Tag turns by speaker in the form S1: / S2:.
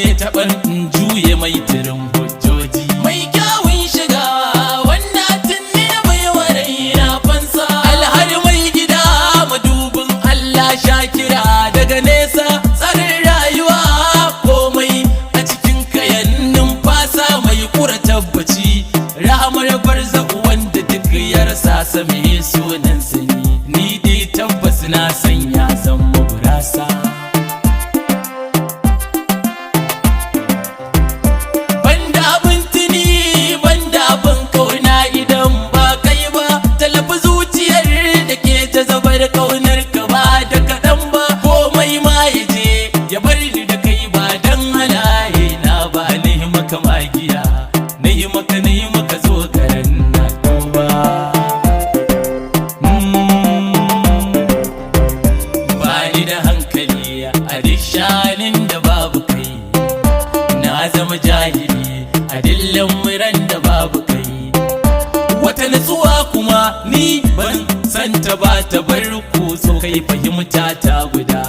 S1: ya taɓar in juye mai tirin hujjoji. Mai kyawun shiga wanda tunni na bai warai na fansa. Alhari mai gida madubin Allah Shakira daga nesa. Tsarin rayuwa komai a cikin kayan numfasa mai kura tabbaci. Rahamar barzaku wanda duk ya rasa same sunan sani. Ni dai tabbas na sanya zama gurasa. Banda abin tuni banda abin kauna idan ba kai ba. Talafi zuciyar da ke ta zabar kaunar ka ba da kaɗan ba. Komai ma ya je ya bar ni da kai ba dan halaye na ba. Na yi maka magiya na yi maka zo garin na duba. Ba ni da hankali a duk shanin da babu kai. Na zama jahili a dillan muran da babu kai. Wata natsuwa kuma ni ban santa ba ta bar ku so kai fahimta ta guda.